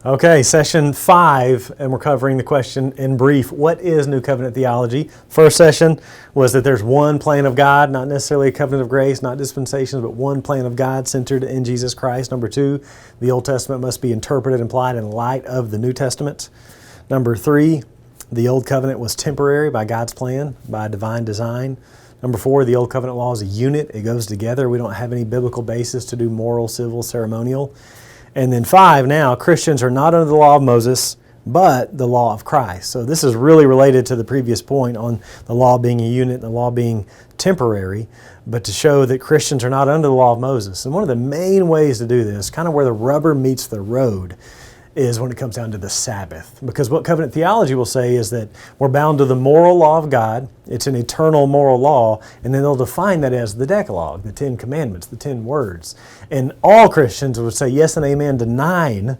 Okay, session 5, and we're covering the question in brief, what is New Covenant theology? First session was that there's one plan of God, not necessarily a covenant of grace, not dispensations, but one plan of God centered in Jesus Christ. Number 2, the Old Testament must be interpreted and applied in light of the New Testament. Number 3, the Old Covenant was temporary by God's plan, by divine design. Number 4, the Old Covenant law is a unit. It goes together. We don't have any biblical basis to do moral, civil, ceremonial. And then 5, now, Christians are not under the law of Moses, but the law of Christ. So this is really related to the previous point on the law being a unit and the law being temporary, but to show that Christians are not under the law of Moses. And one of the main ways to do this, kind of where the rubber meets the road, is when it comes down to the Sabbath. Because what covenant theology will say is that we're bound to the moral law of God. It's an eternal moral law, and then they'll define that as the Decalogue, the 10 Commandments, the 10 words. And all Christians would say yes and amen to 9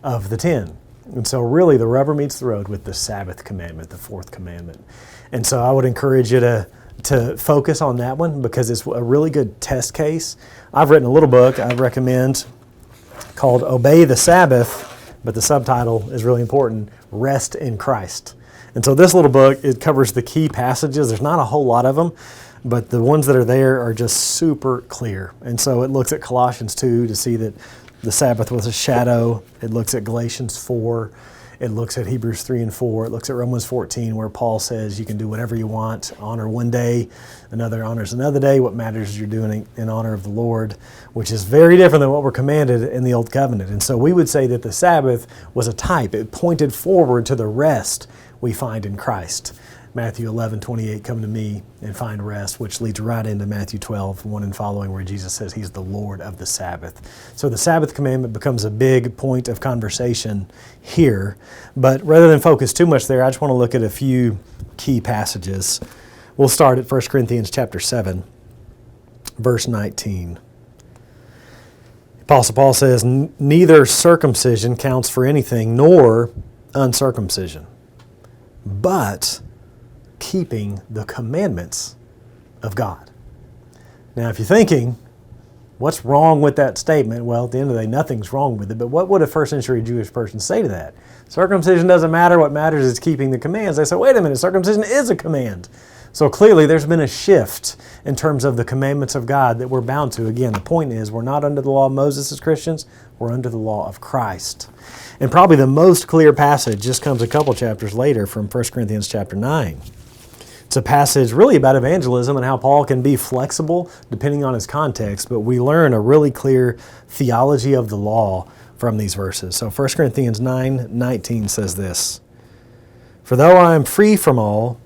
of the 10. And so really the rubber meets the road with the Sabbath commandment, the 4th commandment. And so I would encourage you to focus on that one because it's a really good test case. I've written a little book I recommend called Obey the Sabbath, but the subtitle is really important, Rest in Christ. And so this little book, it covers the key passages. There's not a whole lot of them, but the ones that are there are just super clear. And so it looks at Colossians 2 to see that the Sabbath was a shadow. It looks at Galatians 4. It looks at Hebrews 3 and 4. It looks at Romans 14 where Paul says you can do whatever you want. Honor one day, another honors another day. What matters is you're doing it in honor of the Lord, which is very different than what we're commanded in the Old Covenant. And so we would say that the Sabbath was a type. It pointed forward to the rest we find in Christ. Matthew 11:28, come to me and find rest, which leads right into Matthew 12:1 and following, where Jesus says he's the Lord of the Sabbath. So the Sabbath commandment becomes a big point of conversation here. But rather than focus too much there, I just want to look at a few key passages. We'll start at 1 Corinthians chapter 7, verse 19. Apostle Paul says, neither circumcision counts for anything, nor uncircumcision, but keeping the commandments of God. Now, if you're thinking, what's wrong with that statement? Well, at the end of the day, nothing's wrong with it. But what would a first century Jewish person say to that? Circumcision doesn't matter. What matters is keeping the commands. They say, wait a minute, circumcision is a command. So clearly there's been a shift in terms of the commandments of God that we're bound to. Again, the point is we're not under the law of Moses as Christians. We're under the law of Christ. And probably the most clear passage just comes a couple chapters later from 1 Corinthians chapter 9. It's a passage really about evangelism and how Paul can be flexible depending on his context, but we learn a really clear theology of the law from these verses. So 1 Corinthians 9:19 says this, for though I am free from all,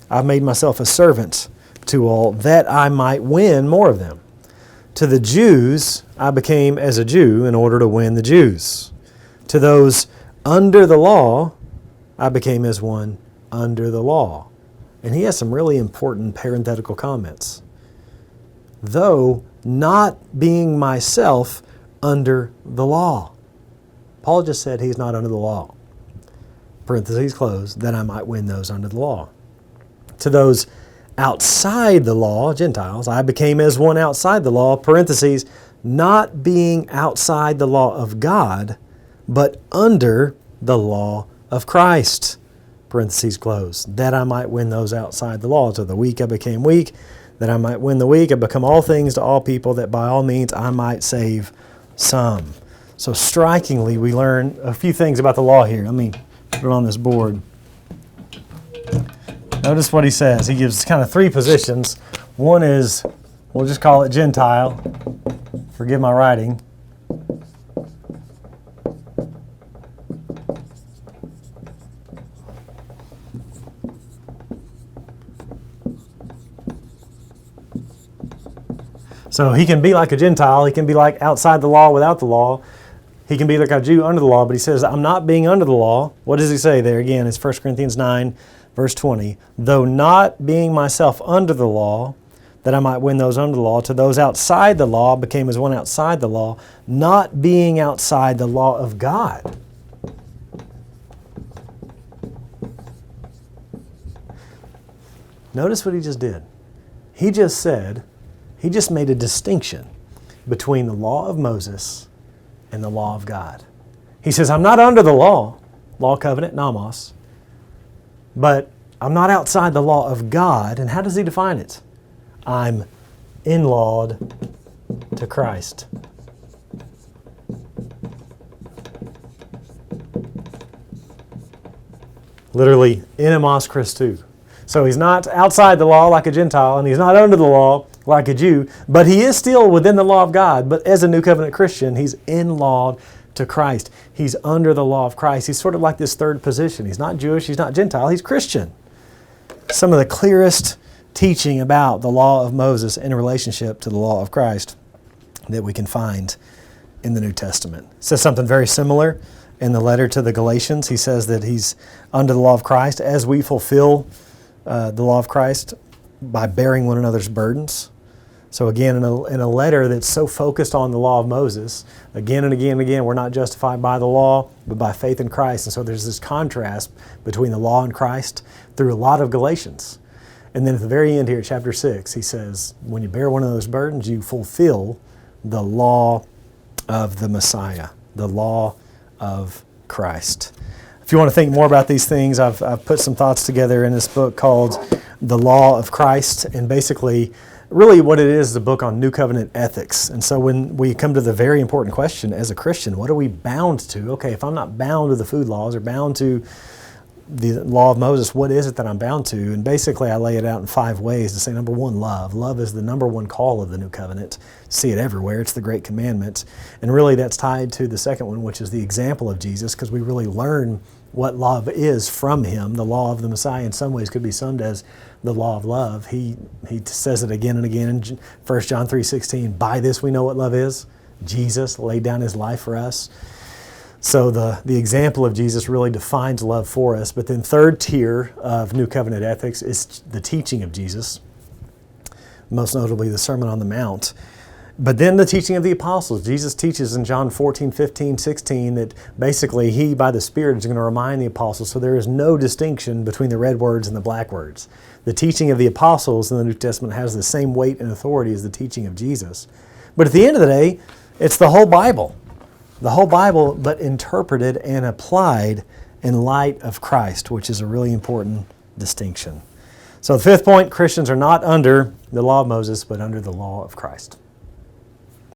I've made myself a servant to all, that I might win more of them. To the Jews I became as a Jew in order to win the Jews. To those under the law I became as one under the law. And he has some really important parenthetical comments. Though not being myself under the law. Paul just said he's not under the law. Parentheses closed, that I might win those under the law. To those outside the law, Gentiles, I became as one outside the law, parentheses, not being outside the law of God, but under the law of Christ. Parentheses closed, that I might win those outside the law. To the weak I became weak, that I might win the weak. I become all things to all people, that by all means I might save some. So strikingly, we learn a few things about the law here. Let me put it on this board. Notice what he says. He gives kind of 3 positions. One is, we'll just call it Gentile. Forgive my writing. So he can be like a Gentile. He can be like outside the law without the law. He can be like a Jew under the law, but he says, I'm not being under the law. What does he say there? Again, it's 1 Corinthians 9, verse 20. Though not being myself under the law, that I might win those under the law. To those outside the law, became as one outside the law, not being outside the law of God. Notice what he just did. He just made a distinction between the law of Moses and the law of God. He says, I'm not under the law, covenant, nomos, but I'm not outside the law of God. And how does he define it? I'm in-lawed to Christ. Literally, enemos Christou. So he's not outside the law like a Gentile, and he's not under the law like a Jew, but he is still within the law of God. But as a New Covenant Christian, he's in-lawed to Christ. He's under the law of Christ. He's sort of like this third position. He's not Jewish, he's not Gentile, he's Christian. Some of the clearest teaching about the law of Moses in relationship to the law of Christ that we can find in the New Testament. It says something very similar in the letter to the Galatians. He says that he's under the law of Christ as we fulfill the law of Christ by bearing one another's burdens. So again, in a letter that's so focused on the law of Moses, again and again and again, we're not justified by the law, but by faith in Christ. And so there's this contrast between the law and Christ through a lot of Galatians. And then at the very end here, chapter 6, he says, when you bear one of those burdens, you fulfill the law of the Messiah, the law of Christ. If you want to think more about these things, I've put some thoughts together in this book called The Law of Christ. And basically, really what it is a book on New Covenant ethics. And so when we come to the very important question as a Christian, what are we bound to? Okay, if I'm not bound to the food laws or bound to the law of Moses, what is it that I'm bound to? And basically I lay it out in 5 ways to say, number 1, love. Love is the number 1 call of the New Covenant. See it everywhere. It's the great commandment. And really that's tied to the second one, which is the example of Jesus, because we really learn what love is from him. The law of the Messiah in some ways could be summed as the law of love. He says it again and again in 1 John 3:16, by this we know what love is. Jesus laid down his life for us. So the example of Jesus really defines love for us. But then third tier of New Covenant ethics is the teaching of Jesus, most notably the Sermon on the Mount. But then the teaching of the apostles. Jesus teaches in John 14, 15, 16 that basically he, by the Spirit, is going to remind the apostles. So there is no distinction between the red words and the black words. The teaching of the apostles in the New Testament has the same weight and authority as the teaching of Jesus. But at the end of the day, it's the whole Bible. The whole Bible, but interpreted and applied in light of Christ, which is a really important distinction. So the 5th point, Christians are not under the law of Moses, but under the law of Christ.